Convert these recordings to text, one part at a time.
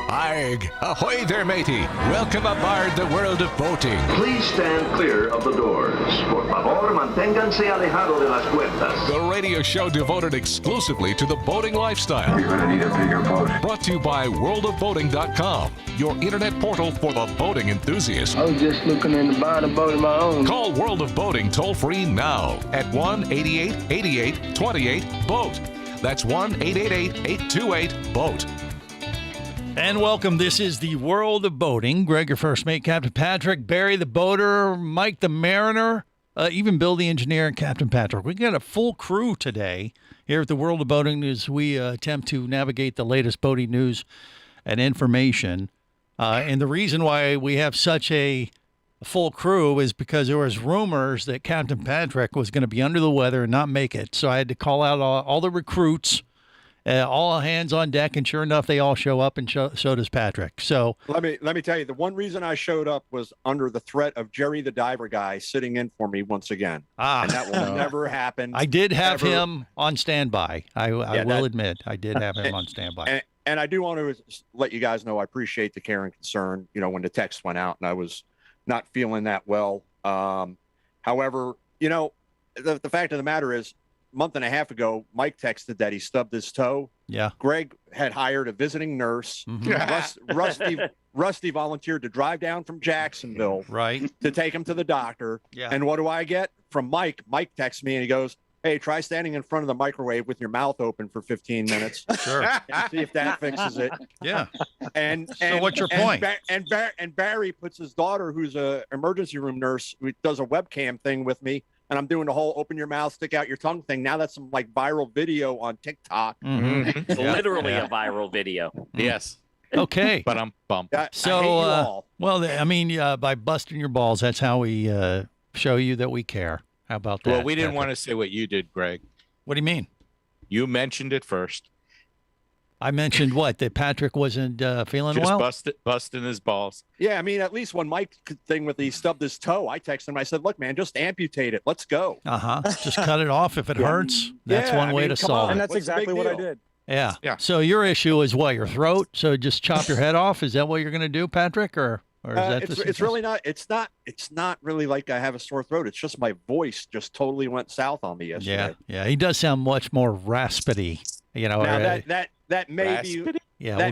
Arg! Ahoy there, matey! Welcome aboard the world of boating. Please stand clear of the doors. Por favor, manténganse alejado de las puertas. The radio show devoted exclusively to the boating lifestyle. You're gonna need a bigger boat. Brought to you by worldofboating.com, your internet portal for the boating enthusiast. I was just looking into buying a boat of my own. Call World of Boating toll-free now at 1-8888-28-BOAT. That's 1-888-828-BOAT. And welcome. This is the World of Boating. Greg, your first mate, Captain Patrick, Barry the boater, Mike the mariner, even Bill the engineer, and Captain Patrick. We got a full crew today here at the World of Boating as we attempt to navigate the latest boating news and information. And the reason why we have such a full crew is because there was rumors that Captain Patrick was going to be under the weather and not make it. So I had to call out all the recruits. All hands on deck, and sure enough, they all show up, and so does Patrick. So let me tell you, the one reason I showed up was under the threat of Jerry the diver guy sitting in for me once again. And that will never happen. I did have him on standby. I will admit, I did have him on standby. And I do want to let you guys know I appreciate the care and concern. You know, when the text went out and I was not feeling that well. However, you know, the fact of the matter is, month and a half ago, Mike texted that he stubbed his toe. Yeah. Greg had hired a visiting nurse. Mm-hmm. Rusty volunteered to drive down from Jacksonville to take him to the doctor. Yeah. And what do I get from Mike? Mike texts me and he goes, "Hey, try standing in front of the microwave with your mouth open for 15 minutes. Sure. And see if that fixes it." Yeah. And what's your point? And Barry puts his daughter, who's a emergency room nurse, who does a webcam thing with me. And I'm doing the whole open your mouth, stick out your tongue thing. Now that's some like viral video on TikTok. Mm-hmm. Literally a viral video. Yes. Okay. But I'm bummed. I hate you So, all. well, I mean, by busting your balls, that's how we show you that we care. How about that? Well, we didn't Patrick? want to say what you did, Greg. What do you mean? You mentioned it first. I mentioned what? That Patrick wasn't feeling Just well? busting his balls. Yeah, I mean, at least when Mike thing with he stubbed his toe, I texted him. I said, "Look, man, just amputate it. Let's go." Just cut it off if it hurts. That's one way to solve it. And that's What's the exactly big what I deal? did. Yeah. Yeah. So your issue is what? Your throat? So just chop your head off? Is that what you're going to do, Patrick? Or is that it's really not. It's not really like I have a sore throat. It's just my voice just totally went south on me yesterday. Yeah. He does sound much more raspy. You know. Now that may be we'll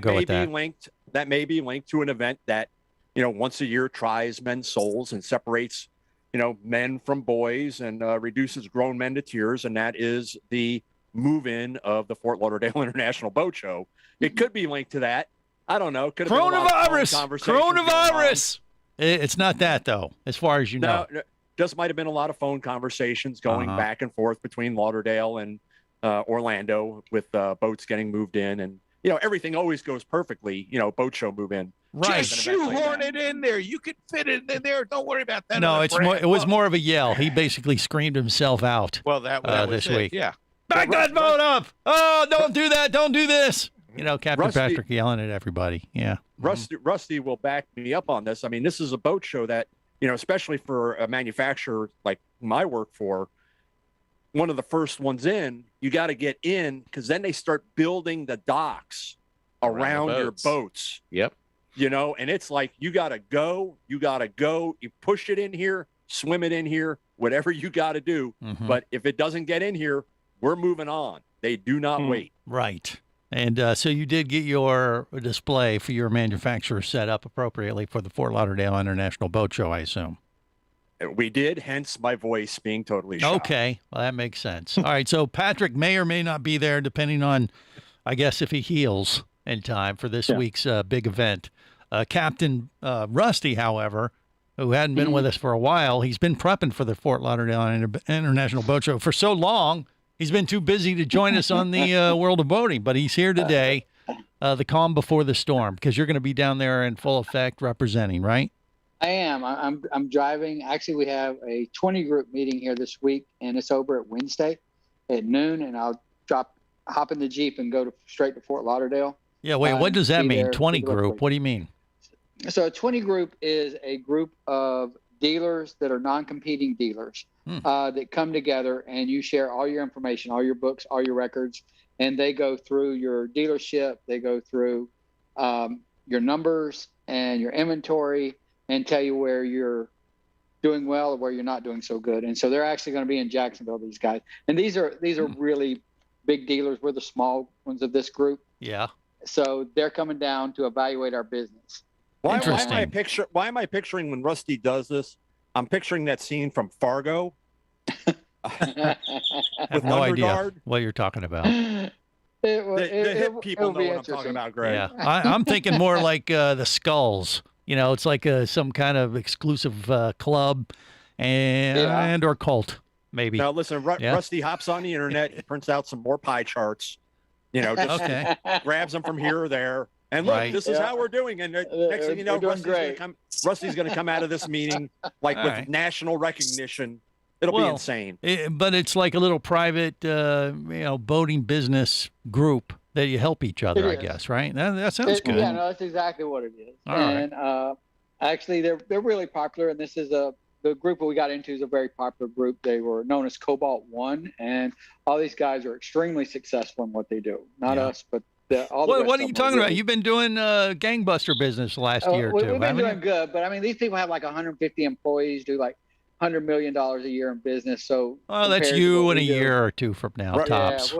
go with that. That may be linked to an event that, you know, once a year tries men's souls and separates, you know, men from boys and reduces grown men to tears, and that is the move-in of the Fort Lauderdale International Boat Show. It could be linked to that. I don't know. Could have been a lot of phone conversations going on. Coronavirus. It's not that though, as far as you know. No, just might have been a lot of phone conversations going back and forth between Lauderdale and Orlando with boats getting moved in, and you know everything always goes perfectly. You know, boat show move in. Right. Just shoehorn it in there. You can fit it in there. Don't worry about that. No, it was more of a yell. He basically screamed himself out. Well, that was this it. week. Yeah. Back that boat up! Oh, don't do that! Don't do this! You know, Captain Rusty- Patrick yelling at everybody. Yeah. Rusty will back me up on this. I mean, this is a boat show that, you know, especially for a manufacturer like I work for, one of the first ones in, you got to get in because then they start building the docks around your boats. Yep. You know, and it's like you got to go, you push it in here, swim it in here, whatever you got to do. Mm-hmm. But if it doesn't get in here, we're moving on. They do not wait. Right. And so you did get your display for your manufacturer set up appropriately for the Fort Lauderdale International Boat Show, I assume. We did, hence my voice being totally shot. Okay. Well, that makes sense. All right. So Patrick may or may not be there, depending on, I guess, if he heals in time for this week's big event. Captain Rusty, however, who hadn't been with us for a while, he's been prepping for the Fort Lauderdale International Boat Show for so long. He's been too busy to join us on the World of Boating, but he's here today, the calm before the storm, because you're going to be down there in full effect representing, right? I am. I'm driving. Actually, we have a 20 group meeting here this week, and it's over at Wednesday at noon, and I'll hop in the Jeep and go straight to Fort Lauderdale. Yeah, wait, what does that mean, there 20 group? What do you mean? So a 20 group is a group of dealers that are non-competing dealers that come together, and you share all your information, all your books, all your records, and they go through your dealership. They go through your numbers and your inventory and tell you where you're doing well or where you're not doing so good. And so they're actually going to be in Jacksonville, these guys. And these are really big dealers. We're the small ones of this group. Yeah. So they're coming down to evaluate our business. Why Interesting. am I picturing when Rusty does this? I'm picturing that scene from Fargo. I have no idea Underguard. what you're talking about. The hip people know what I'm talking about, Greg. Yeah, I'm thinking more like the Skulls. You know, it's like some kind of exclusive club and or cult, maybe. Now, listen, Rusty hops on the internet, he prints out some more pie charts, just grabs them from here or there. And look, this is how we're doing. And next thing you know, Rusty's going to come out of this meeting with national recognition. It'll be insane. But it's like a little private, boating business group that you help each other, I guess, right? That sounds good. Yeah, no, that's exactly what it is. Actually, they're really popular, and this is the group that we got into is a very popular group. They were known as Cobalt One, and all these guys are extremely successful in what they do. Not us, but all the what are you talking about? You've been doing gangbuster business last year or two. We've been doing good, but I mean, these people have like 150 employees, do like $100 million a year in business. So that's you in a year or two from now, tops.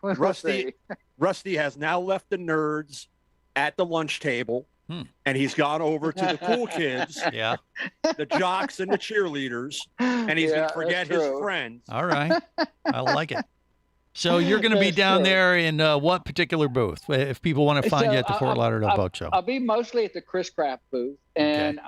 Rusty Rusty has now left the nerds at the lunch table, and he's gone over to the cool kids, the jocks and the cheerleaders, and he's going to forget his friends. All right, I like it. So you're going to be down there in what particular booth? If people want to find you at the Fort Lauderdale Boat Show, I'll be mostly at the Chris Craft booth, and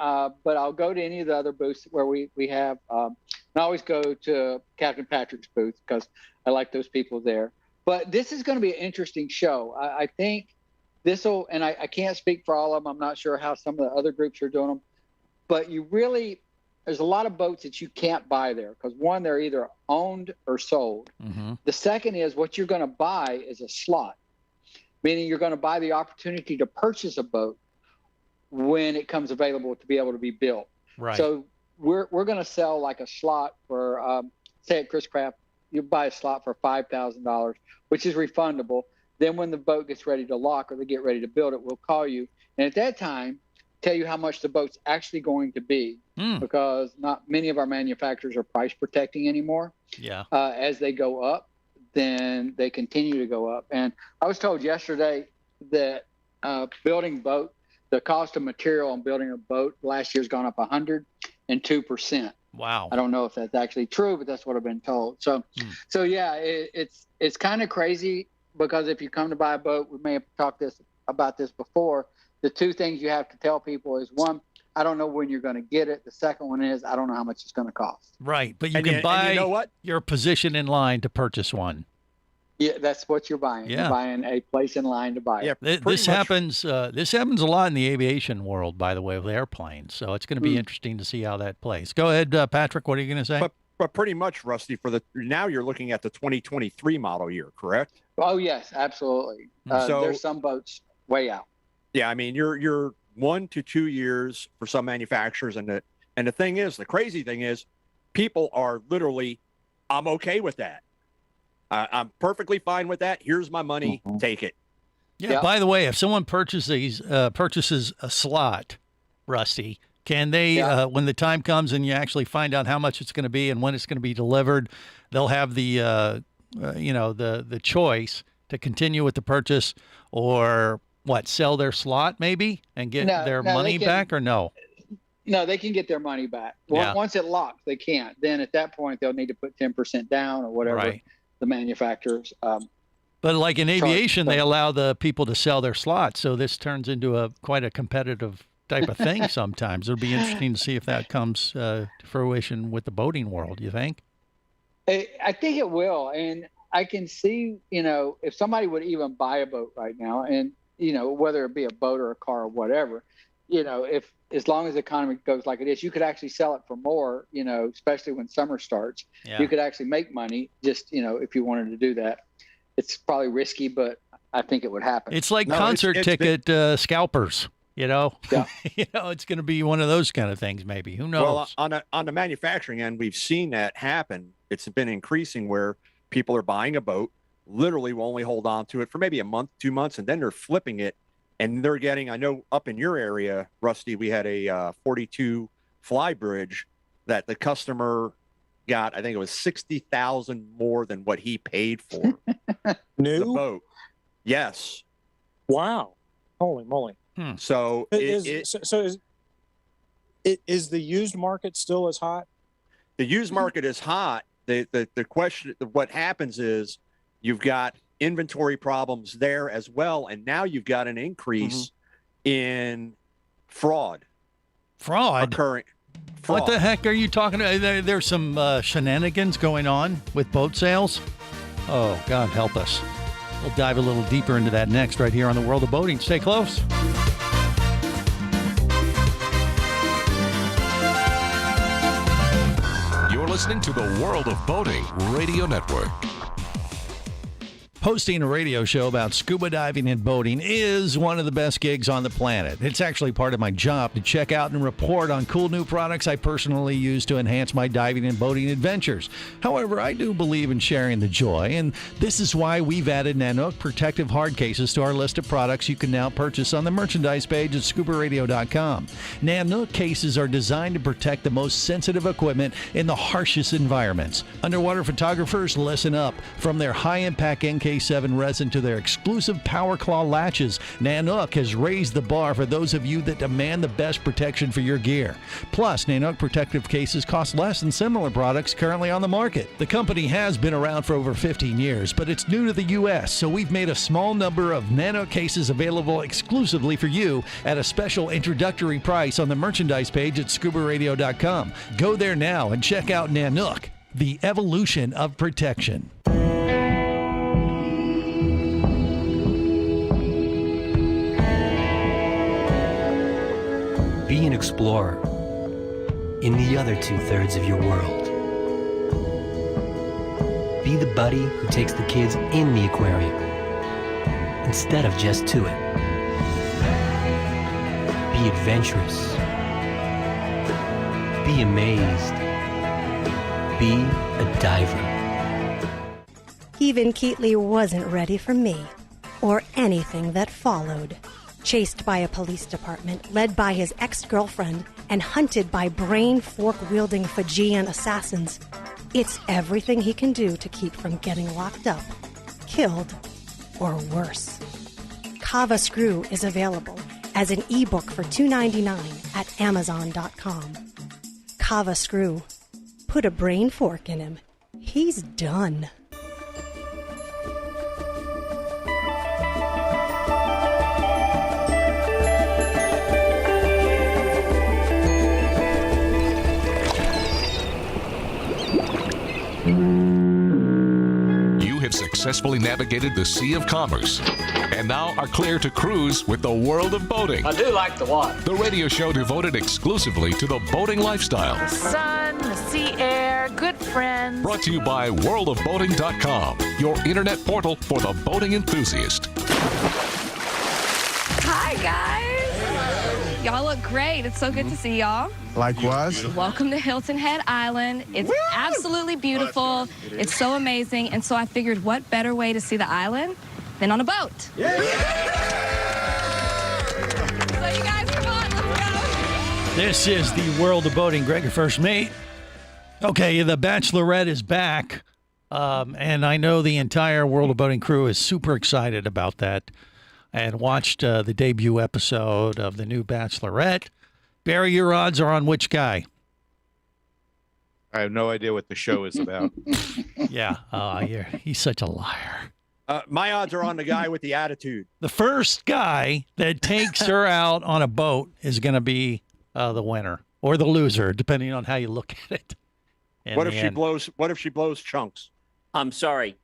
but I'll go to any of the other booths where we have. And I always go to Captain Patrick's booth because I like those people there. But this is going to be an interesting show. I think this will, and I can't speak for all of them. I'm not sure how some of the other groups are doing them, but there's a lot of boats that you can't buy there because one, they're either owned or sold. Mm-hmm. The second is what you're going to buy is a slot, meaning you're going to buy the opportunity to purchase a boat when it comes available to be able to be built. Right. So we're going to sell like a slot for, say at Chris Craft, you buy a slot for $5,000, which is refundable. Then when the boat gets ready to lock or they get ready to build it, we'll call you. And at that time, tell you how much the boat's actually going to be because not many of our manufacturers are price protecting anymore. Yeah. As they go up, then they continue to go up. And I was told yesterday that building boat, the cost of material on building a boat last year's gone up 102%. Wow. I don't know if that's actually true, but that's what I've been told. So yeah, it's kind of crazy because if you come to buy a boat, we may have talked about this before. The two things you have to tell people is one, I don't know when you're going to get it. The second one is I don't know how much it's going to cost. Right, but you can buy your position in line to purchase one. Yeah, that's what you're buying. Yeah. You're buying a place in line to buy it. Yeah, This happens a lot in the aviation world, by the way, with airplanes. So it's going to be interesting to see how that plays. Go ahead, Patrick. What are you going to say? But pretty much, Rusty, now you're looking at the 2023 model year, correct? Oh yes, absolutely. So there's some boats way out. Yeah, I mean you're 1 to 2 years for some manufacturers, and the crazy thing is, people are literally, I'm okay with that. I'm perfectly fine with that. Here's my money, take it. Yeah. By the way, if someone purchases a slot, Rusty, can they, when the time comes and you actually find out how much it's going to be and when it's going to be delivered, they'll have the the choice to continue with the purchase or sell their slot maybe and get their money back or no? No, they can get their money back. Once it locks, they can't. Then at that point, they'll need to put 10% down or whatever the manufacturers. But like in aviation, they allow the people to sell their slots. So this turns into quite a competitive type of thing sometimes. It'll be interesting to see if that comes to fruition with the boating world, you think? I think it will. And I can see, if somebody would even buy a boat right now and, whether it be a boat or a car or whatever, if as long as the economy goes like it is, you could actually sell it for more, especially when summer starts. You could actually make money just, if you wanted to do that. It's probably risky, but I think it would happen. It's like concert ticket scalpers, Yeah. It's going to be one of those kind of things maybe. Who knows? Well, on the manufacturing end, we've seen that happen. It's been increasing where people are buying a boat, literally will only hold on to it for maybe a month, 2 months, and then they're flipping it and they're getting, I know up in your area, Rusty, we had a 42 fly bridge that the customer got, I think it was 60,000 more than what he paid for the boat. Yes. Wow. Holy moly. So is the used market still as hot? The used market is hot. The question, what happens is you've got inventory problems there as well, and now you've got an increase in fraud. Fraud? What the heck are you talking about? There's some shenanigans going on with boat sales. Oh, God help us. We'll dive a little deeper into that next right here on The World of Boating. Stay close. You're listening to the World of Boating Radio Network. Hosting a radio show about scuba diving and boating is one of the best gigs on the planet. It's actually part of my job to check out and report on cool new products I personally use to enhance my diving and boating adventures. However, I do believe in sharing the joy, and this is why we've added Nanook protective hard cases to our list of products you can now purchase on the merchandise page at scubaradio.com. Nanook cases are designed to protect the most sensitive equipment in the harshest environments. Underwater photographers, listen up. From their high-impact NK7 resin to their exclusive Power Claw latches, Nanook has raised the bar for those of you that demand the best protection for your gear. Plus, Nanook protective cases cost less than similar products currently on the market. The company has been around for over 15 years, but it's new to the U.S., so we've made a small number of Nanook cases available exclusively for you at a special introductory price on the merchandise page at scubaradio.com. Go there now and check out Nanook, the evolution of protection. Be an explorer in the other 2/3 of your world. Be the buddy who takes the kids in the aquarium instead of just to it. Be adventurous. Be amazed. Be a diver. Even Keatley wasn't ready for me, or anything that followed. Chased by a police department, led by his ex-girlfriend, and hunted by brain fork-wielding Fijian assassins, it's everything he can do to keep from getting locked up, killed, or worse. Kava Screw is available as an ebook for $2.99 at Amazon.com. Kava Screw. Put a brain fork in him. He's done. Successfully navigated the Sea of Commerce and now are clear to cruise with the World of Boating. I do like the water. The radio show devoted exclusively to the boating lifestyle. The sun, the sea air, good friends. Brought to you by worldofboating.com, your internet portal for the boating enthusiast. Hi, guys. Y'all look great. It's so good to see y'all. Likewise. Welcome to Hilton Head Island. It's absolutely beautiful. It's so amazing. And so I figured what better way to see the island than on a boat. Yeah. So you guys, come on, let's go. This is the World of Boating. Greg, your first mate. Okay, the Bachelorette is back. And I know the entire World of Boating crew is super excited about that and watched the debut episode of the new Bachelorette. Barry, your odds are on which guy? I have no idea what the show is about. Yeah, he's such a liar. My odds are on the guy with the attitude. The first guy that takes her out on a boat is going to be the winner or the loser, depending on how you look at it. What if she blows chunks? I'm sorry.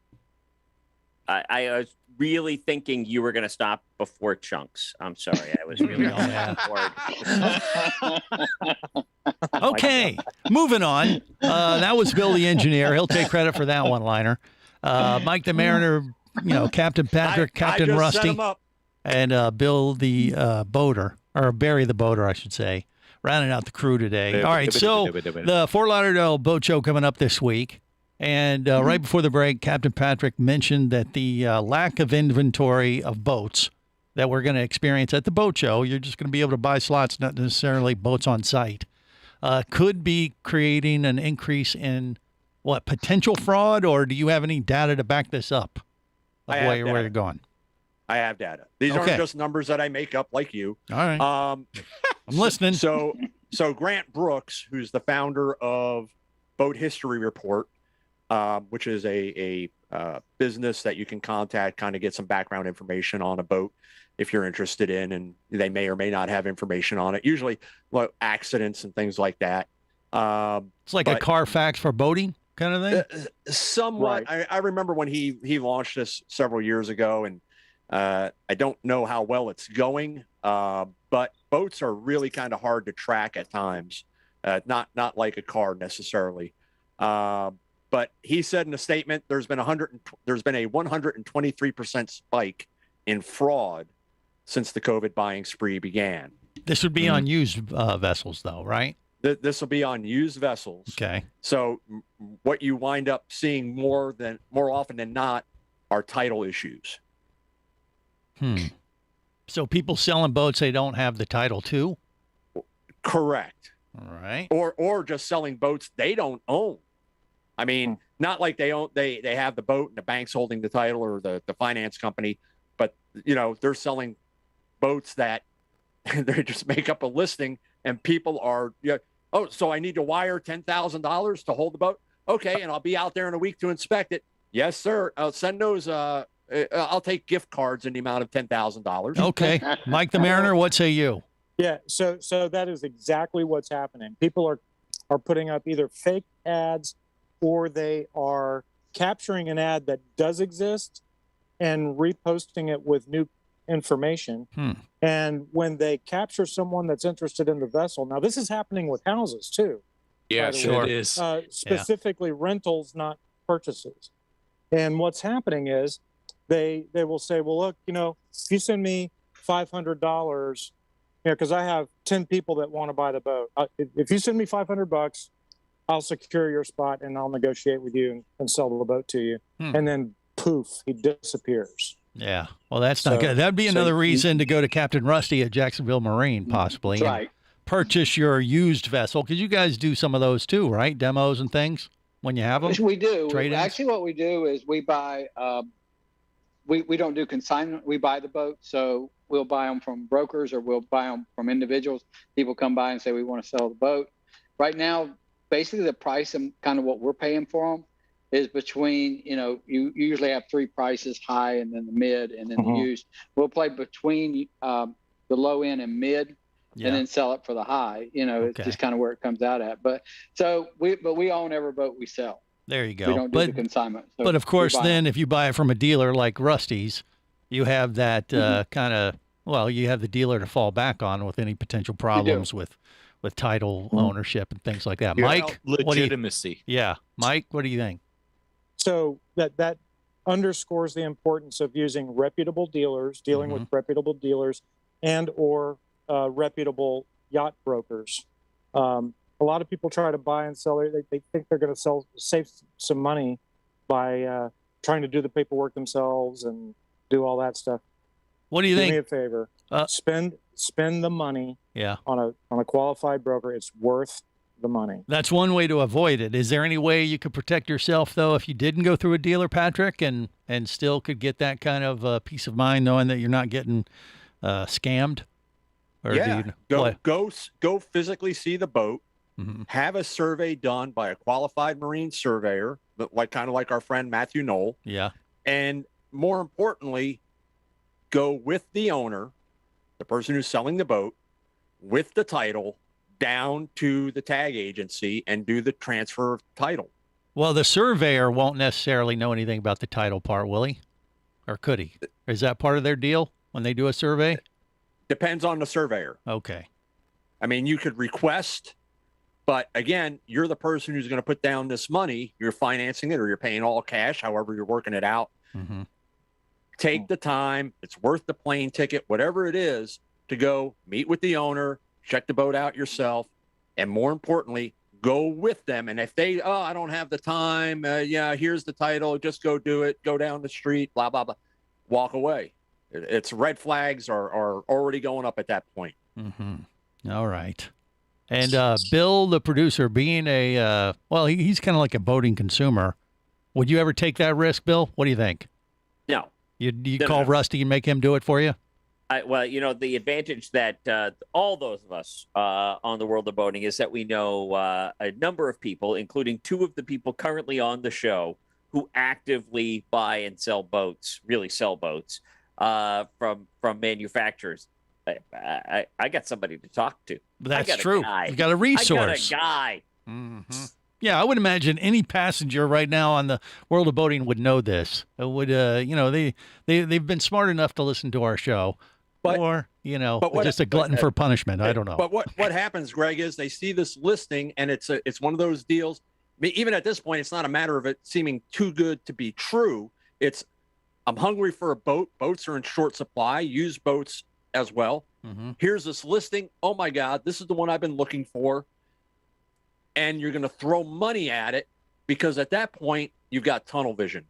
I was really thinking you were going to stop before chunks. I'm sorry. I was really bored. Okay, moving on. That was Bill the engineer. He'll take credit for that one-liner. Mike the Mariner, Captain Patrick, Captain Rusty, and Bill the boater, or Barry the boater, I should say, rounding out the crew today. All right, so the Fort Lauderdale Boat Show coming up this week. And right before the break, Captain Patrick mentioned that the lack of inventory of boats that we're going to experience at the boat show, you're just going to be able to buy slots, not necessarily boats on site, could be creating an increase in potential fraud, or do you have any data to back this up? Where you're going? I have data. These aren't just numbers that I make up like you. All right. I'm listening. So Grant Brooks, who's the founder of Boat History Report, which is a business that you can contact, kind of get some background information on a boat if you're interested in, and they may or may not have information on it. Usually, accidents and things like that. It's like a Carfax for boating kind of thing. Somewhat. Right. I remember when he launched this several years ago, and I don't know how well it's going, but boats are really kind of hard to track at times. Not like a car necessarily. But he said in a statement, there's been a 123% spike in fraud since the COVID buying spree began. This would be on used vessels, though, right? This will be on used vessels. Okay. So what you wind up seeing more often than not are title issues. So people selling boats they don't have the title to? Correct. All right. Or just selling boats they don't own. I mean, not like they have the boat and the bank's holding the title or the finance company, but they're selling boats that they just make up a listing and people are so I need to wire $10,000 to hold the boat. Okay, and I'll be out there in a week to inspect it. Yes, sir. I'll send those I'll take gift cards in the amount of $10,000. Okay. Mike the Mariner, what say you? Yeah, so that is exactly what's happening. People are putting up either fake ads or they are capturing an ad that does exist and reposting it with new information. And when they capture someone that's interested in the vessel, now this is happening with houses too. Yeah, sure it is. Specifically rentals, not purchases. And what's happening is they will say, well, look, if you send me $500, because I have 10 people that want to buy the boat. If you send me $500, I'll secure your spot and I'll negotiate with you and sell the boat to you. And then poof, he disappears. Yeah. Well, that's not good. That'd be another reason to go to Captain Rusty at Jacksonville Marine, possibly. That's right. Purchase your used vessel, because you guys do some of those too, right? Demos and things when you have them? We do. Trade-ins? Actually, what we do is we buy, we don't do consignment. We buy the boat. So we'll buy them from brokers or we'll buy them from individuals. People come by and say, we want to sell the boat. Right now, basically the price and kind of what we're paying for them is between, you usually have three prices, high and then the mid and then the used. We'll play between the low end and mid and then sell it for the high. It's just kind of where it comes out at. But we own every boat we sell. There you go. We don't do the consignment. So but of course, then if you buy it from a dealer like Rusty's, you have that you have the dealer to fall back on with any potential problems with title ownership and things like that. Mike, legitimacy. Mike, what do you think? So that underscores the importance of using reputable dealers, dealing with reputable dealers, and or reputable yacht brokers. A lot of people try to buy and sell. They think they're going to save some money by trying to do the paperwork themselves and do all that stuff. What do you think? Do me a favor. Spend the money on a qualified broker. It's worth the money. That's one way to avoid it. Is there any way you could protect yourself, though, if you didn't go through a dealer, Patrick, and still could get that kind of peace of mind knowing that you're not getting scammed? Or go physically see the boat. Have a survey done by a qualified marine surveyor, kind of like our friend Matthew Knoll. Yeah. And more importantly, go with the owner, the person who's selling the boat, with the title down to the tag agency and do the transfer of title. Well, the surveyor won't necessarily know anything about the title part, will he? Or could he? Is that part of their deal when they do a survey? Depends on the surveyor. Okay. I mean, you could request, but again, you're the person who's going to put down this money. You're financing it or you're paying all cash, however you're working it out. Take the time. It's worth the plane ticket, whatever it is, to go meet with the owner, check the boat out yourself, and more importantly, go with them. And if they, I don't have the time, here's the title, just go do it, go down the street, blah, blah, blah, walk away. It's red flags are already going up at that point. Mm-hmm. All right. And Bill, the producer, being he's kind of like a boating consumer. Would you ever take that risk, Bill? What do you think? No. You call Rusty and make him do it for you? The advantage that all those of us on the World of Boating is that we know a number of people, including two of the people currently on the show, who actively buy and sell boats, really sell boats from manufacturers. I got somebody to talk to. That's true. You got a resource. I got a guy. Mm-hmm. Yeah, I would imagine any passenger right now on the World of Boating would know this. It would, they've been smart enough to listen to our show, just a glutton for punishment. I don't know. But what happens, Greg, is they see this listing, and it's one of those deals. I mean, even at this point, it's not a matter of it seeming too good to be true. It's I'm hungry for a boat. Boats are in short supply. Used boats as well. Mm-hmm. Here's this listing. Oh my God, this is the one I've been looking for. And you're going to throw money at it because at that point you've got tunnel vision.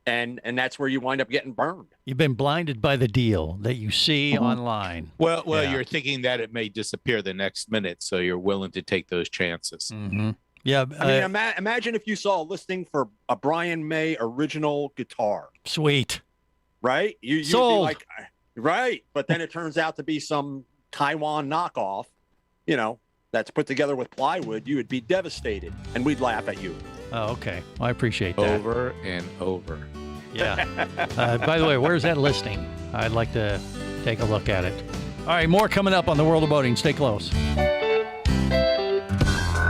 And that's where you wind up getting burned. You've been blinded by the deal that you see online. Well, you're thinking that it may disappear the next minute, so you're willing to take those chances. Mm-hmm. Yeah. I mean, imagine if you saw a listing for a Brian May original guitar. Sweet. Right? You'd Sold. be like, right. But then it turns out to be some Taiwan knockoff, that's put together with plywood. You would be devastated, and we'd laugh at you. Oh, okay. Well, I appreciate that. Over and over. Yeah. By the way, where's that listing? I'd like to take a look at it. All right, more coming up on the World of Boating. Stay close.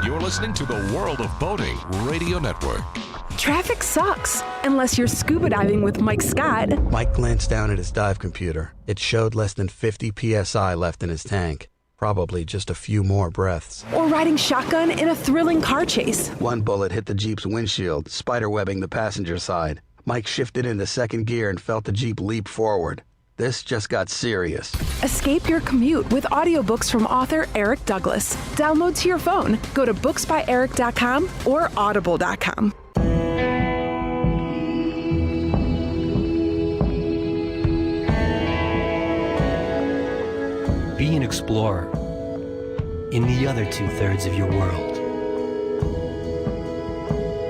You're listening to the World of Boating Radio Network. Traffic sucks, unless you're scuba diving with Mike Scott. Mike glanced down at his dive computer. It showed less than 50 PSI left in his tank. Probably just a few more breaths. Or riding shotgun in a thrilling car chase. One bullet hit the Jeep's windshield, spiderwebbing the passenger side. Mike shifted into second gear and felt the Jeep leap forward. This just got serious. Escape your commute with audiobooks from author Eric Douglas. Download to your phone. Go to booksbyeric.com or audible.com. Be an explorer in the other 2/3 of your world.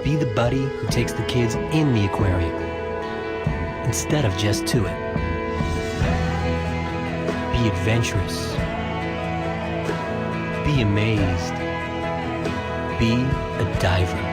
Be the buddy who takes the kids in the aquarium instead of just to it. Be adventurous. Be amazed. Be a diver.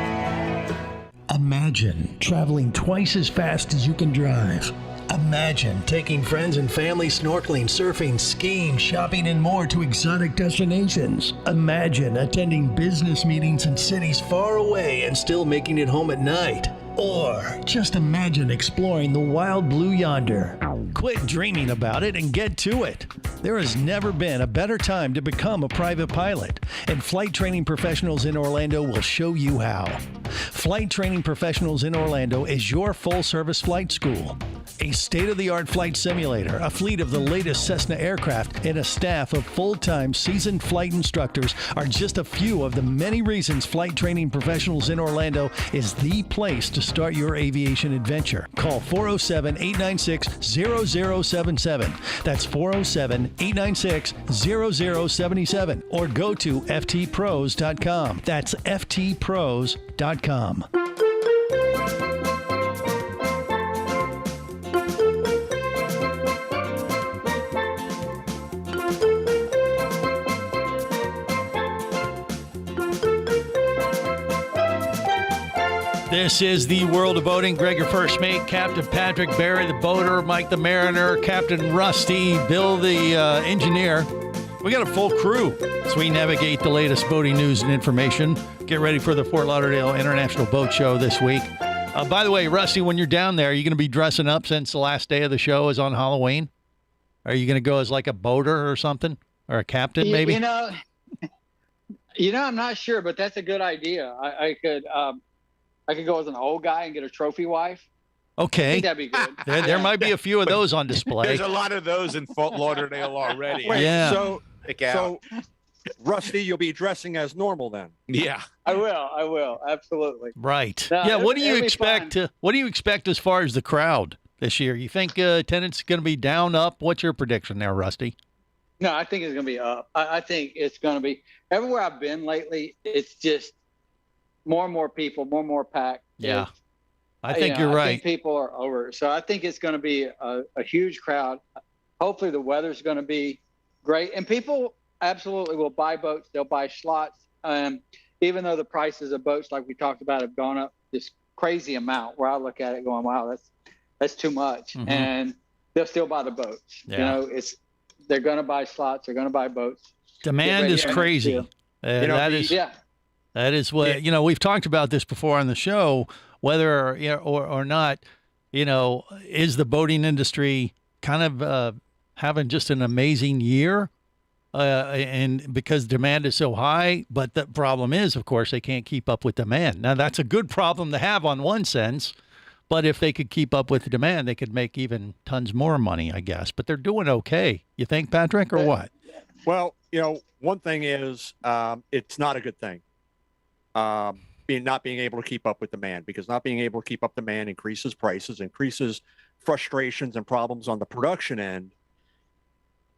Imagine traveling twice as fast as you can drive. Imagine taking friends and family snorkeling, surfing, skiing, shopping, and more to exotic destinations. Imagine attending business meetings in cities far away and still making it home at night. Or just imagine exploring the wild blue yonder. Quit dreaming about it and get to it. There has never been a better time to become a private pilot, and Flight Training Professionals in Orlando will show you how. Flight Training Professionals in Orlando is your full-service flight school. A state-of-the-art flight simulator, a fleet of the latest Cessna aircraft, and a staff of full-time seasoned flight instructors are just a few of the many reasons Flight Training Professionals in Orlando is the place to start your aviation adventure. Call 407-896-0077. That's 407-896-0077. Or go to ftpros.com. That's ftpros.com. This is the World of Boating. Greg, your first mate, Captain Patrick, Barry the boater, Mike the mariner, Captain Rusty, Bill the engineer. We got a full crew as we navigate the latest boating news and information. Get ready for the Fort Lauderdale International Boat Show this week. By the way, Rusty, when you're down there, are you going to be dressing up since the last day of the show is on Halloween? Are you going to go as like a boater or something? Or a captain, maybe? You know, I'm not sure, but that's a good idea. I could go as an old guy and get a trophy wife. Okay. I think that'd be good. There might be a few of those on display. There's a lot of those in Fort Lauderdale already. Yeah. So Rusty, you'll be dressing as normal then. Yeah. I will. Absolutely. Right. No, yeah. What do you it'll be expect? fun. What do you expect as far as the crowd this year. You think attendance is going to be down, up? What's your prediction there, Rusty? No, I think it's going to be up. I think it's going to be everywhere I've been lately. It's just more and more people, more and more packed. Yeah, I think you're right. I think people are over. So I think it's going to be a huge crowd. Hopefully the weather's going to be great. And people absolutely will buy boats. They'll buy slots. Even though the prices of boats, like we talked about, have gone up this crazy amount, where I look at it going, wow, that's too much. Mm-hmm. And they'll still buy the boats. Yeah. They're going to buy slots. They're going to buy boats. Demand is crazy. That is what, we've talked about this before on the show, whether or not, is the boating industry kind of having just an amazing year? And because demand is so high, but the problem is, of course, they can't keep up with demand. Now, that's a good problem to have on one sense, but if they could keep up with the demand, they could make even tons more money, I guess. But they're doing okay. You think, Patrick, or what? Well, one thing is it's not a good thing, not being able to keep up with demand, because not being able to keep up demand increases prices, increases frustrations and problems on the production end.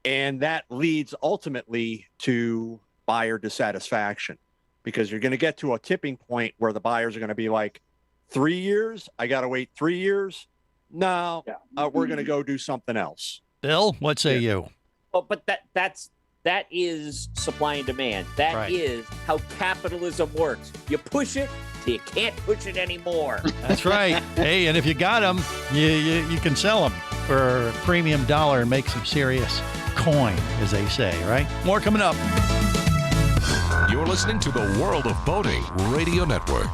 And that leads ultimately to buyer dissatisfaction, because you're going to get to a tipping point where the buyers are going to be like, 3 years? I got to wait 3 years? No, we're going to go do something else. Bill, what say you? Well, but that is supply and demand. That is how capitalism works. You push it till you can't push it anymore. That's right. Hey, and if you got them, you can sell them for a premium dollar and make some serious coin, as they say, right? More coming up. You're listening to the World of Boating Radio Network.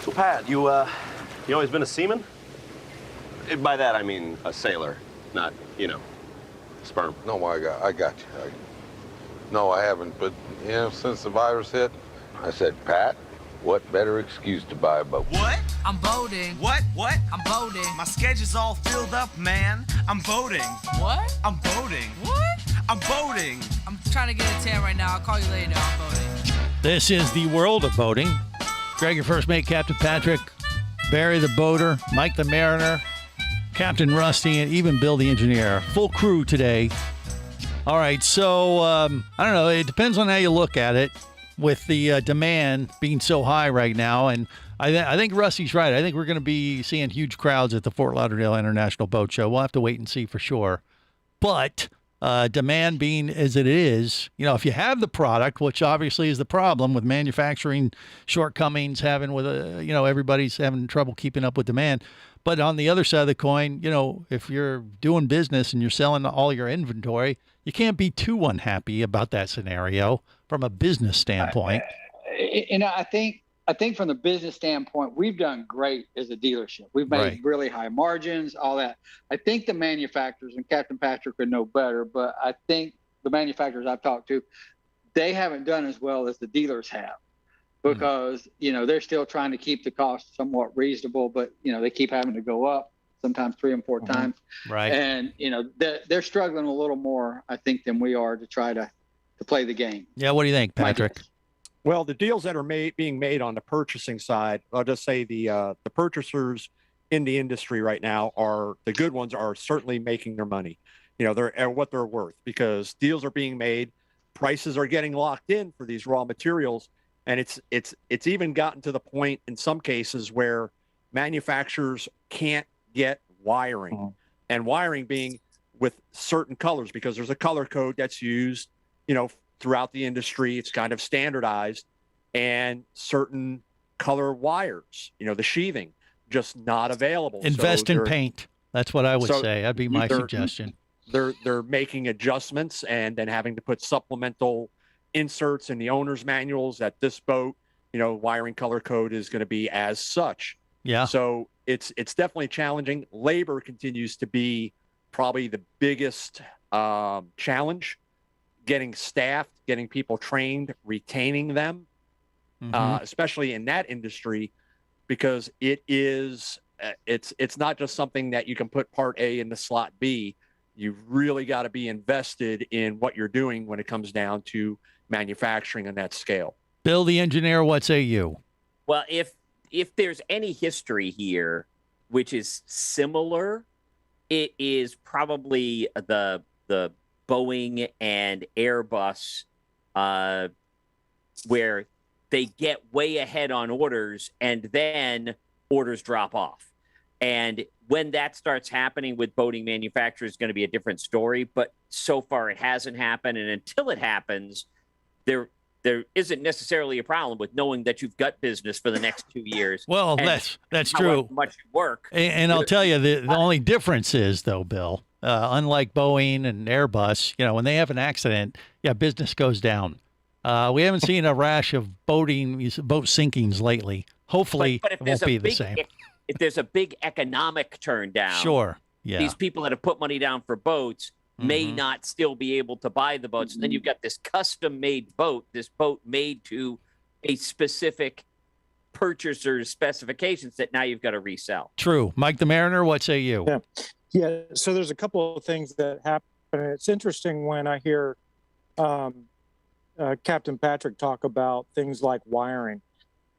So, Pat, you always been a seaman? By that, I mean a sailor, not, sperm. No, I got you. No, I haven't, but, since the virus hit, I said, Pat, what better excuse to buy a boat? What? I'm boating. What? I'm boating. My schedule's all filled up, man. I'm boating. What? I'm boating. What? I'm boating. I'm trying to get a tan right now. I'll call you later. I'm boating. This is the World of Boating. Greg, your first mate, Captain Patrick, Barry the boater, Mike the mariner, Captain Rusty, and even Bill the engineer. Full crew today. All right, so I don't know. It depends on how you look at it, with the demand being so high right now. And I think Rusty's right. I think we're going to be seeing huge crowds at the Fort Lauderdale International Boat Show. We'll have to wait and see for sure. But demand being as it is, if you have the product, which obviously is the problem with manufacturing shortcomings, having with everybody's having trouble keeping up with demand. But on the other side of the coin, if you're doing business and you're selling all your inventory, you can't be too unhappy about that scenario from a business standpoint. I think from the business standpoint, we've done great as a dealership. We've made really high margins, all that. I think the manufacturers, and Captain Patrick would know better, but I think the manufacturers I've talked to, they haven't done as well as the dealers have, because, they're still trying to keep the cost somewhat reasonable, but, they keep having to go up, sometimes 3 and 4 times. Right. And, they're struggling a little more, I think, than we are to try to play the game. Yeah. What do you think, Patrick? Well, the deals that are being made on the purchasing side, I'll just say the purchasers in the industry right now the good ones are certainly making their money. They're at what they're worth, because deals are being made, prices are getting locked in for these raw materials, and it's even gotten to the point in some cases where manufacturers can't get wiring, and wiring being with certain colors, because there's a color code that's used, throughout the industry. It's kind of standardized, and certain color wires, the sheathing, just not available. Invest in paint. That's what I would say. That'd be my suggestion. They're making adjustments and then having to put supplemental inserts in the owner's manuals that this boat, wiring color code is going to be as such. Yeah. So it's definitely challenging. Labor continues to be probably the biggest challenge. Getting staffed, getting people trained, retaining them, especially in that industry, because it is it's not just something that you can put part A into slot B. You've really got to be invested in what you're doing when it comes down to manufacturing on that scale. Bill, the engineer, what say you? Well, if there's any history here which is similar, it is probably the Boeing and Airbus, where they get way ahead on orders and then orders drop off. And when that starts happening with boating manufacturers, is going to be a different story. But so far, it hasn't happened. And until it happens, there isn't necessarily a problem with knowing that you've got business for the next 2 years. Well, that's true. Much work. And I'll tell you, the only difference is, though, Bill, unlike Boeing and Airbus, when they have an accident, business goes down. We haven't seen a rash of boat sinkings lately. Hopefully, but if it won't be the same. If there's a big economic turn down, sure, yeah, these people that have put money down for boats may not still be able to buy the boats. And then you've got this custom-made boat, this boat made to a specific purchaser's specifications that now you've got to resell. True. Mike the Mariner, what say you? Yeah. So there's a couple of things that happen. It's interesting when I hear Captain Patrick talk about things like wiring.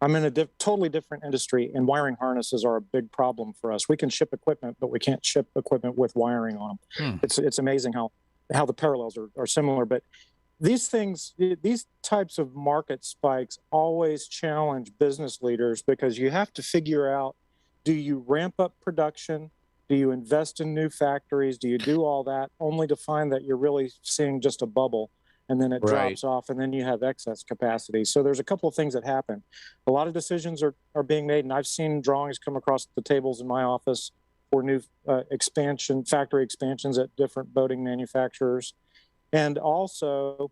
I'm in a totally different industry, and wiring harnesses are a big problem for us. We can ship equipment, but we can't ship equipment with wiring on them. It's amazing how the parallels are similar. But these types of market spikes always challenge business leaders, because you have to figure out, do you ramp up production? Do you invest in new factories? Do you do all that only to find that you're really seeing just a bubble? And then it drops off, and then you have excess capacity. So there's a couple of things that happen. A lot of decisions are being made, and I've seen drawings come across the tables in my office for new factory expansions at different boating manufacturers, and also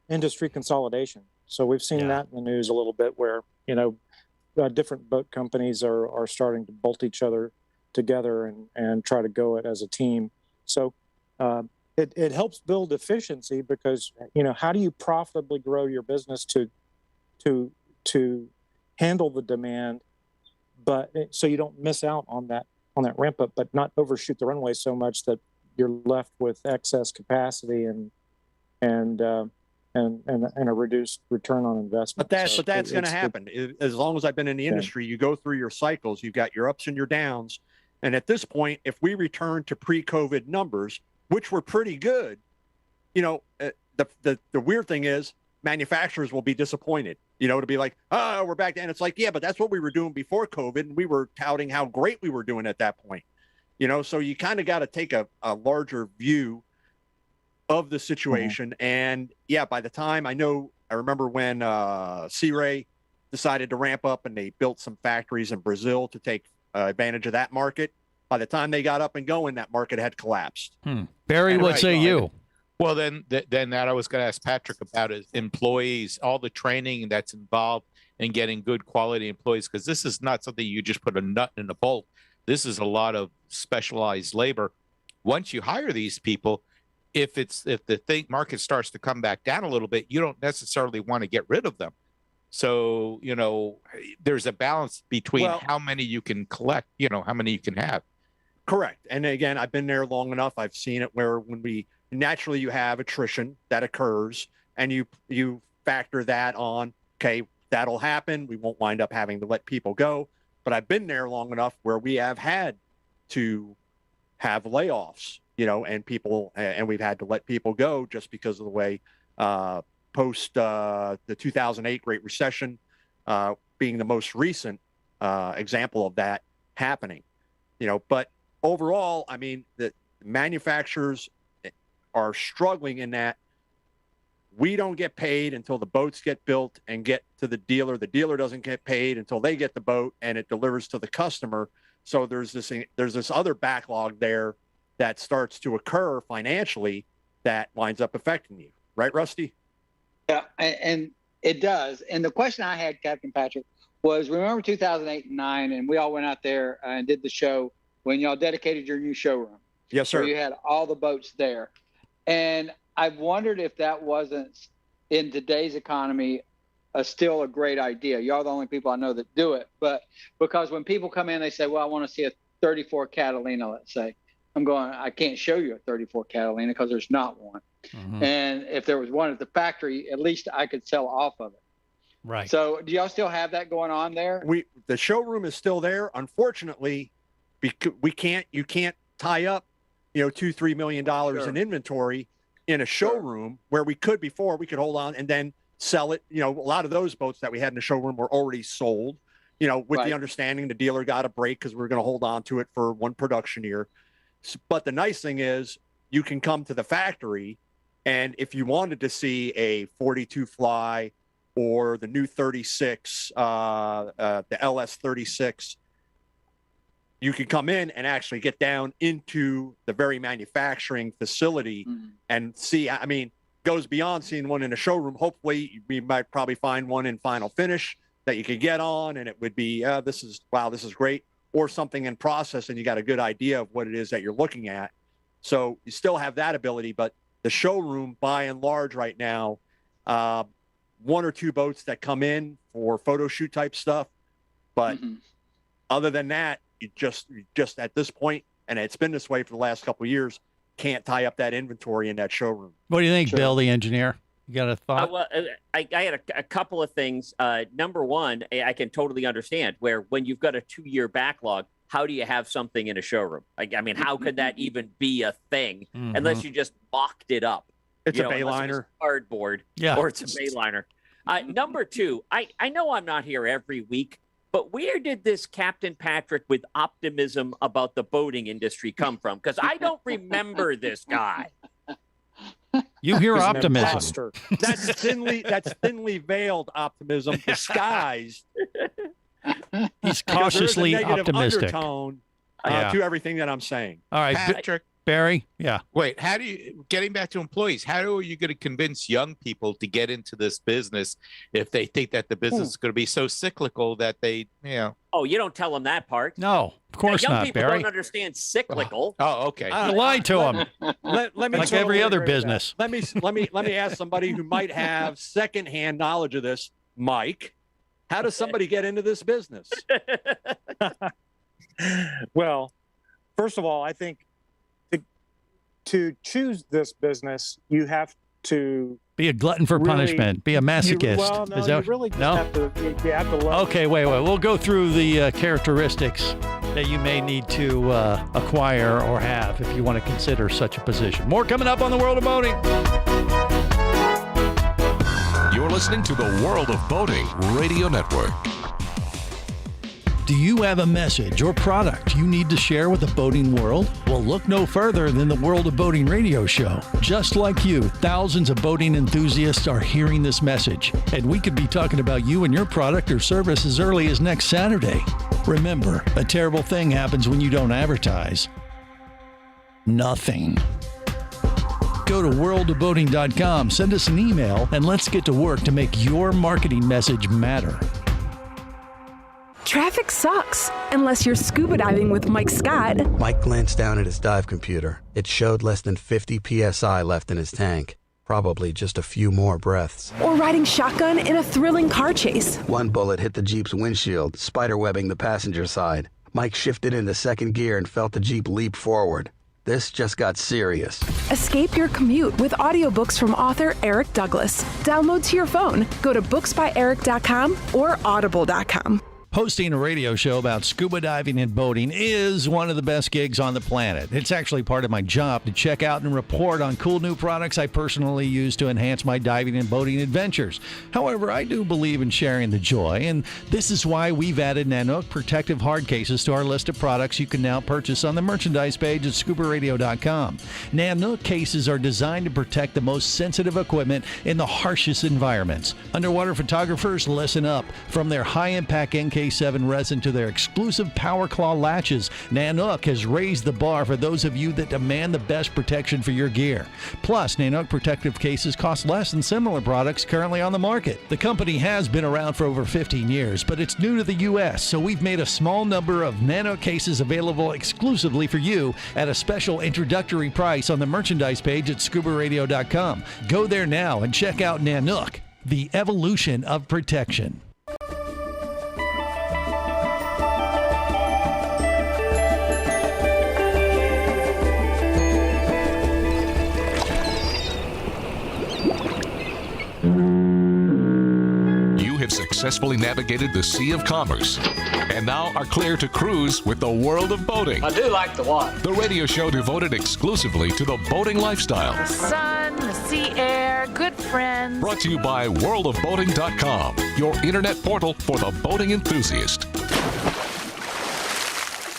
industry consolidation. So we've seen that in the news a little bit, where different boat companies are starting to bolt each other together and try to go it as a team. So it helps build efficiency, because how do you profitably grow your business to handle the demand, but so you don't miss out on that ramp up, but not overshoot the runway so much that you're left with excess capacity and a reduced return on investment. But that's going to happen. As long as I've been in the industry, you go through your cycles. You've got your ups and your downs. And at this point, if we return to pre-COVID numbers, which were pretty good, the weird thing is manufacturers will be disappointed, to be like, oh, we're back. And it's like, yeah, but that's what we were doing before COVID. And we were touting how great we were doing at that point, so you kind of got to take a larger view of the situation. And by the time I remember when Sea Ray decided to ramp up, and they built some factories in Brazil to take advantage of that market. By the time they got up and going, that market had collapsed. Barry, what say you? Well, then that I was going to ask Patrick about is employees, all the training that's involved in getting good quality employees, because this is not something you just put a nut in a bolt. This is a lot of specialized labor. Once you hire these people, if the market starts to come back down a little bit, you don't necessarily want to get rid of them. So, there's a balance between how many you can collect, how many you can have. Correct. And again, I've been there long enough. I've seen it where naturally you have attrition that occurs, and you factor that on. Okay, that'll happen. We won't wind up having to let people go. But I've been there long enough where we have had to have layoffs, and we've had to let people go just because of the way post the 2008 Great Recession being the most recent example of that happening. But overall, I mean, the manufacturers are struggling in that we don't get paid until the boats get built and get to the dealer. The dealer doesn't get paid until they get the boat and it delivers to the customer. So there's this other backlog there that starts to occur financially that winds up affecting you. Right, Rusty? Yeah, and it does. And the question I had, Captain Patrick, was remember 2008 and 2009, and we all went out there and did the show when y'all dedicated your new showroom. Yes, sir. So you had all the boats there. And I've wondered if that wasn't, in today's economy, still a great idea. Y'all the only people I know that do it. But because when people come in, they say, well, I want to see a 34 Catalina, let's say. I'm going, I can't show you a 34 Catalina because there's not one. Mm-hmm. And if there was one at the factory, at least I could sell off of it. Right. So do y'all still have that going on there? The showroom is still there. Unfortunately, you can't tie up, $2-3 million in inventory in a showroom where we could before. We could hold on and then sell it. A lot of those boats that we had in the showroom were already sold, with the understanding the dealer got a break because we're going to hold on to it for one production year. But the nice thing is you can come to the factory, and if you wanted to see a 42 fly or the new 36, the LS 36, you could come in and actually get down into the very manufacturing facility and see. I mean, goes beyond seeing one in a showroom. Hopefully, we might probably find one in final finish that you could get on, and it would be, this is great. Or something in process, and you got a good idea of what it is that you're looking at. So you still have that ability, but the showroom, by and large, right now, 1 or 2 boats that come in for photo shoot type stuff. But other than that, you just at this point, and it's been this way for the last couple of years, can't tie up that inventory in that showroom. What do you think, Bill, the engineer? You got a thought? Well, I had a couple of things. Number one, I can totally understand where when you've got a 2-year backlog, how do you have something in a showroom? I mean, how could that even be a thing unless you just mocked it up? It's a Bayliner. Cardboard. Yeah. Or it's a Bayliner. Number two, I know I'm not here every week, but where did this Captain Patrick with optimism about the boating industry come from? Because I don't remember this guy. You hear optimism. That's thinly veiled optimism, disguised. He's cautiously optimistic. Undertone to everything that I'm saying. All right, Patrick. Barry, yeah. Wait, getting back to employees, how are you going to convince young people to get into this business if they think that the business is going to be so cyclical that they, Oh, you don't tell them that part. No, of course young not, people Barry. don't understand cyclical. Oh, okay. You lied to them. Let me like every other business. Let me ask somebody who might have secondhand knowledge of this, Mike. How does somebody get into this business? Well, first of all, I think to choose this business, you have to be a glutton for punishment. Be a masochist. You really just have to love Okay, wait. We'll go through the characteristics that you may need to acquire or have if you want to consider such a position. More coming up on the World of Boating. You're listening to the World of Boating Radio Network. Do you have a message or product you need to share with the boating world? Well, look no further than the World of Boating radio show. Just like you, thousands of boating enthusiasts are hearing this message, and we could be talking about you and your product or service as early as next Saturday. Remember, a terrible thing happens when you don't advertise. Nothing. Go to worldofboating.com, send us an email, and let's get to work to make your marketing message matter. Traffic sucks, unless you're scuba diving with Mike Scott. Mike glanced down at his dive computer. It showed less than 50 PSI left in his tank. Probably just a few more breaths. Or riding shotgun in a thrilling car chase. One bullet hit the Jeep's windshield, spiderwebbing the passenger side. Mike shifted into second gear and felt the Jeep leap forward. This just got serious. Escape your commute with audiobooks from author Eric Douglas. Download to your phone. Go to booksbyeric.com or audible.com. Hosting a radio show about scuba diving and boating is one of the best gigs on the planet. It's actually part of my job to check out and report on cool new products I personally use to enhance my diving and boating adventures. However, I do believe in sharing the joy, and this is why we've added Nanook protective hard cases to our list of products you can now purchase on the merchandise page at scubaradio.com. Nanook cases are designed to protect the most sensitive equipment in the harshest environments. Underwater photographers, listen up. From their high-impact NK7 resin to their exclusive Power Claw latches, Nanook has raised the bar for those of you that demand the best protection for your gear. Plus, Nanook protective cases cost less than similar products currently on the market. The company has been around for over 15 years, but it's new to the U.S., so we've made a small number of Nanook cases available exclusively for you at a special introductory price on the merchandise page at scubaradio.com. Go there now and check out Nanook. The evolution of protection. You have successfully navigated the Sea of Commerce and now are clear to cruise with the world of boating. I do like the water. The radio show devoted exclusively to the boating lifestyle. The sun, the sea air, good friends. Brought to you by worldofboating.com, your internet portal for the boating enthusiast.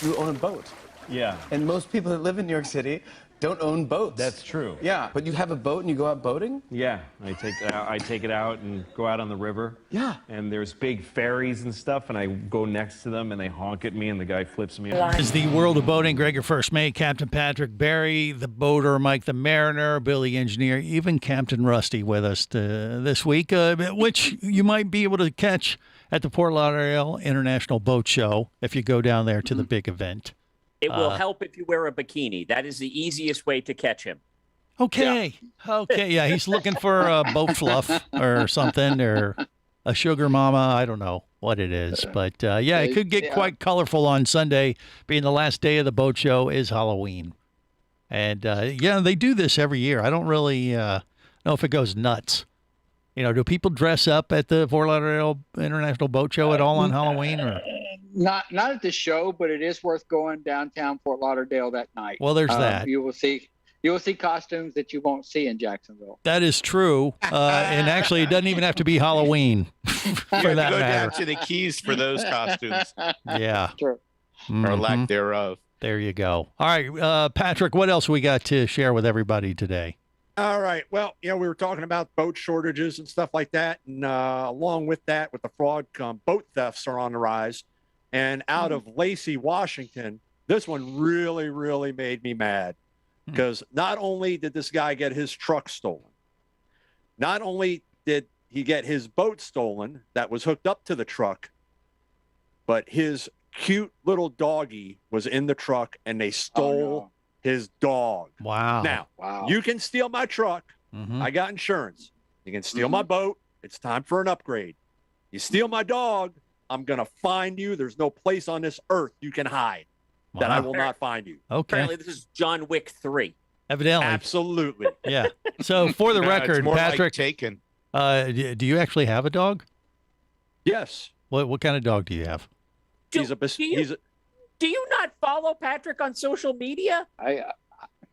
You own a boat. Yeah. And most people that live in New York City don't own boats. That's true. Yeah, but you have a boat and you go out boating? Yeah, I take it out and go out on the river. Yeah. And there's big ferries and stuff, and I go next to them, and they honk at me, and the guy flips me off. This is the world of boating. Greg, your first mate, Captain Patrick, Barry, the boater, Mike, the mariner, Billy, engineer, even Captain Rusty with us this week, which you might be able to catch at the Fort Lauderdale International Boat Show if you go down there to the big event. It will help if you wear a bikini. That is the easiest way to catch him. Okay. Yeah. Okay. Yeah, he's looking for a boat fluff or something, or a sugar mama. I don't know what it is, but yeah, it could get quite colorful on Sunday. Being the last day of the boat show is Halloween, and yeah, they do this every year. I don't really know if it goes nuts. You know, do people dress up at the Fort Lauderdale International Boat Show at all on Halloween? Or? Not at the show, but it is worth going downtown Fort Lauderdale that night. Well, there's that. You will see costumes that you won't see in Jacksonville. That is true, and actually, it doesn't even have to be Halloween for that go matter. down to the Keys for those costumes. Yeah, true. Or lack thereof. There you go. All right, Patrick, what else we got to share with everybody today? All right. Well, we were talking about boat shortages and stuff like that. And along with that, with the fraud boat thefts are on the rise. And out of Lacey, Washington, this one really, really made me mad. Because not only did this guy get his truck stolen, not only did he get his boat stolen that was hooked up to the truck, but his cute little doggie was in the truck and they stole his dog. Wow. Now, you can steal my truck. I got insurance. You can steal my boat. It's time for an upgrade. You steal my dog, I'm going to find you. There's no place on this earth you can hide that I will not find you. Okay. Apparently, this is John Wick 3. Evidently. Absolutely. Yeah. So for the record, it's more Patrick, like Taken. Do you actually have a dog? Yes. What kind of dog do you have? Do you not follow Patrick on social media?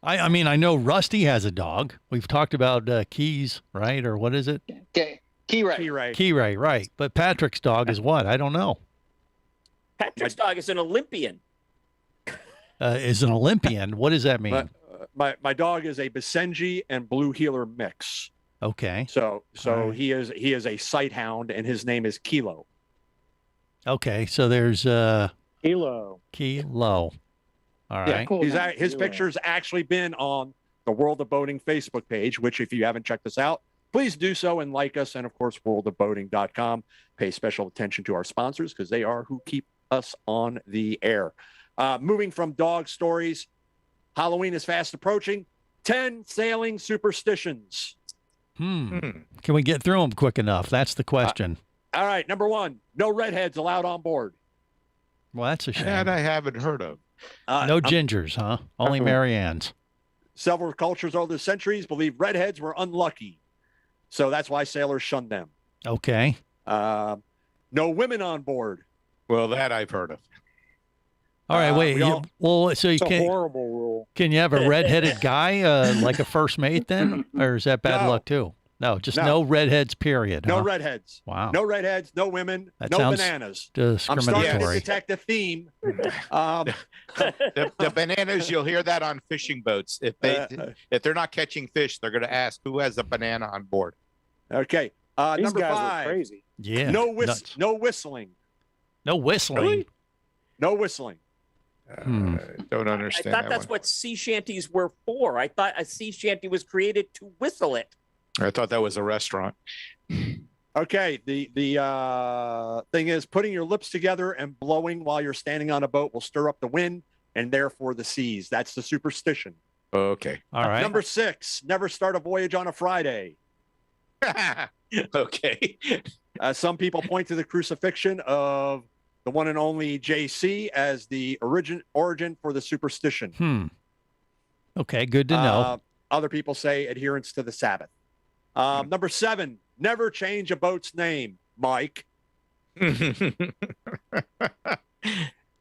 I mean, I know Rusty has a dog. We've talked about Keys, right? Or what is it? Key Ray, right. But Patrick's dog is what? I don't know. Patrick's dog is an Olympian. Is an Olympian. What does that mean? My dog is a Basenji and Blue Heeler mix. Okay. So he is a sight hound, and his name is Kilo. Okay, so there's Kilo. All right. Yeah, cool. His picture's actually been on the World of Boating Facebook page, which if you haven't checked us out, please do so and like us. And of course, worldofboating.com. Pay special attention to our sponsors because they are who keep us on the air. Moving from dog stories, Halloween is fast approaching. 10 sailing superstitions. Can we get through them quick enough? That's the question. All right. Number 1, no redheads allowed on board. Well, that's a shame. That I haven't heard of. No gingers, huh? Only Marianne's. Several cultures over the centuries believe redheads were unlucky. So that's why sailors shunned them. Okay. No women on board. Well, that I've heard of. All right, wait. So you It's a can horrible rule. Can you have a redheaded guy like a first mate then, or is that bad luck too? No, just no redheads. Period. No huh? redheads. Wow. No redheads. No women. That no sounds bananas. discriminatory. I'm starting to detect a theme. The bananas, you'll hear that on fishing boats. If they're not catching fish, they're going to ask who has a banana on board. Okay. These Number guys 5. are crazy. Yeah. No nuts. No whistling. No whistling. Really? No whistling. Don't understand. I thought that's what sea shanties were for. I thought a sea shanty was created to whistle it. I thought that was a restaurant. Okay. The thing is, putting your lips together and blowing while you're standing on a boat will stir up the wind and therefore the seas. That's the superstition. Okay. All right. Number 6, never start a voyage on a Friday. Okay. Some people point to the crucifixion of the one and only JC as the origin for the superstition. Okay, good to know. Other people say adherence to the Sabbath. Number 7, never change a boat's name, Mike.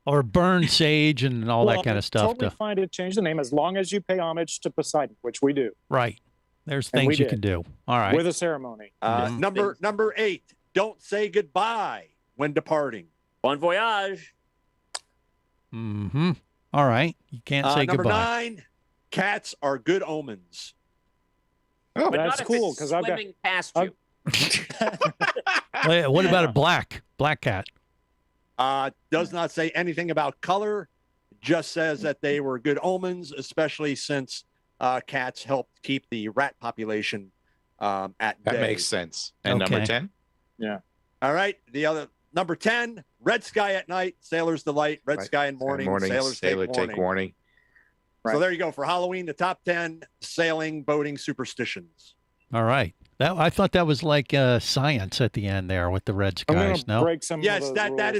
Or burn sage and all that kind of stuff. Totally fine to change the name as long as you pay homage to Poseidon, which we do. Right. There's And we things you did. can do. All right. With a ceremony. Number 8, don't say goodbye when departing. Bon voyage. Mm-hmm. All right. You can't say number goodbye. 9, cats are good omens. Oh, But that's not cool if because it's I've got. swimming past you. Wait, what about a black cat? Does not say anything about color, just says that they were good omens, especially since cats helped keep the rat population at bay. That makes sense. And number 10? Yeah. All right. The other number 10, red sky at night, sailor's delight, red sky in morning, sailors sailor take warning. So there you go for Halloween, the top 10 sailing, boating superstitions. All right. I thought that was like science at the end there with the red skies. No. Break some Yes, of those that rules,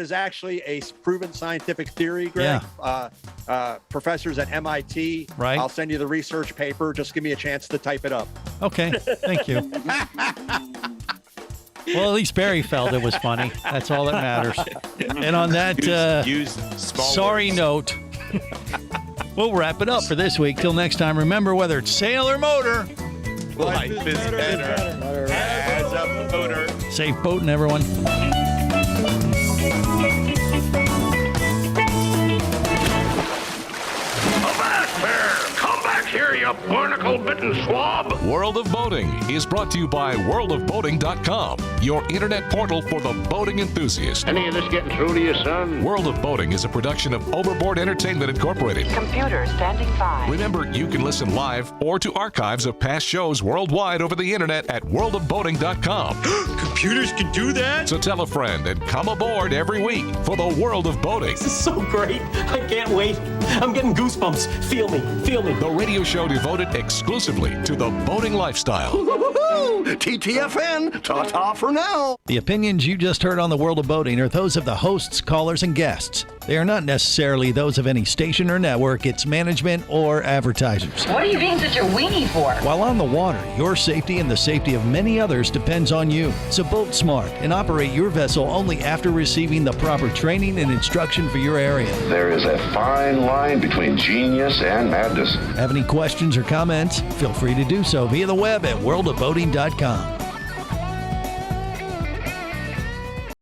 is actually a proven scientific theory, Greg. Professors at MIT. Right. I'll send you the research paper. Just give me a chance to type it up. Okay. Thank you. Well, at least Barry felt it was funny. That's all that matters. And on that use small sorry words. note, we'll wrap it up for this week. Till next time, remember, whether it's sail or motor, Life is better as a motor. safe boating, everyone. Come back here, you barnacle-bitten swab! World of Boating is brought to you by worldofboating.com, your internet portal for the boating enthusiast. Any of this getting through to you, son? World of Boating is a production of Overboard Entertainment Incorporated. Computer standing by. Remember, you can listen live or to archives of past shows worldwide over the internet at worldofboating.com. Computers can do that? So tell a friend and come aboard every week for the World of Boating. This is so great. I can't wait. I'm getting goosebumps. Feel me. Feel me. The radio show devoted exclusively to the boating lifestyle. TTFN, ta-ta for now. The opinions you just heard on the World of Boating are those of the hosts, callers, and guests. They are not necessarily those of any station or network, its management, or advertisers. What are you being such a weenie for? While on the water, your safety and the safety of many others depends on you. So boat smart and operate your vessel only after receiving the proper training and instruction for your area. There is a fine line between genius and madness. Have any questions or comments? Feel free to do so via the web at worldofboating.com.